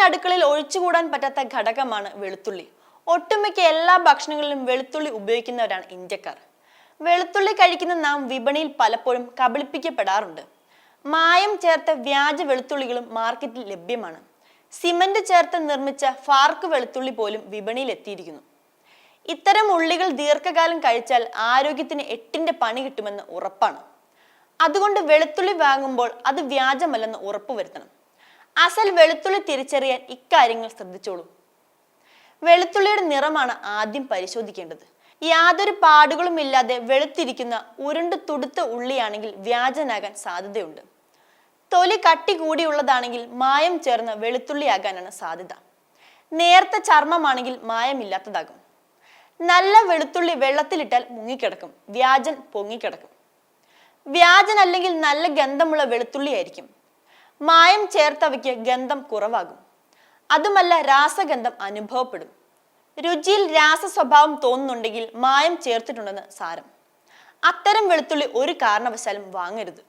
അടുക്കളയിൽ ഒഴിച്ചുകൂടാൻ പറ്റാത്ത ഘടകമാണ് വെളുത്തുള്ളി. ഒട്ടുമിക്ക എല്ലാ ഭക്ഷണങ്ങളിലും വെളുത്തുള്ളി ഉപയോഗിക്കുന്നവരാണ് ഇന്ത്യക്കാർ. വെളുത്തുള്ളി കഴിക്കുന്ന നാം വിപണിയിൽ പലപ്പോഴും കബളിപ്പിക്കപ്പെടാറുണ്ട്. മായം ചേർത്ത വ്യാജ വെളുത്തുള്ളികളും മാർക്കറ്റിൽ ലഭ്യമാണ്. സിമന്റ് ചേർത്ത് നിർമ്മിച്ച ഫാർക്ക് വെളുത്തുള്ളി പോലും വിപണിയിൽ എത്തിയിരിക്കുന്നു. ഇത്തരം ഉള്ളികൾ ദീർഘകാലം കഴിച്ചാൽ ആരോഗ്യത്തിന് 8ന്റെ പണി കിട്ടുമെന്ന് ഉറപ്പാണ്. അതുകൊണ്ട് വെളുത്തുള്ളി വാങ്ങുമ്പോൾ അത് വ്യാജമല്ലെന്ന് ഉറപ്പുവരുത്തണം. അസൽ വെളുത്തുള്ളി തിരിച്ചറിയാൻ ഇക്കാര്യങ്ങൾ ശ്രദ്ധിച്ചോളൂ. വെളുത്തുള്ളിയുടെ നിറമാണ് ആദ്യം പരിശോധിക്കേണ്ടത്. യാതൊരു പാടുകളും ഇല്ലാതെ വെളുത്തിരിക്കുന്ന ഉരുണ്ട് തുടുത്ത ഉള്ളിയാണെങ്കിൽ വ്യാജനാകാൻ സാധ്യതയുണ്ട്. തൊലി കട്ടി കൂടിയുള്ളതാണെങ്കിൽ മായം ചേർന്ന വെളുത്തുള്ളിയാകാനാണ് സാധ്യത. നേർത്ത ചർമ്മമാണെങ്കിൽ മായമില്ലാത്തതാകും. നല്ല വെളുത്തുള്ളി വെള്ളത്തിലിട്ടാൽ മുങ്ങിക്കിടക്കും, വ്യാജൻ പൊങ്ങിക്കിടക്കും. വ്യാജൻ അല്ലെങ്കിൽ നല്ല ഗന്ധമുള്ള വെളുത്തുള്ളിയായിരിക്കും. മായം ചേർത്തവയ്ക്ക് ഗന്ധം കുറവാകും. അതുമല്ല, രാസഗന്ധം അനുഭവപ്പെടും. രുചിയിൽ രാസ സ്വഭാവം തോന്നുന്നുണ്ടെങ്കിൽ മായം ചേർത്തിട്ടുണ്ടെന്ന് സാരം. അത്തരം വെളുത്തുള്ളി ഒരു കാരണവശാലും വാങ്ങരുത്.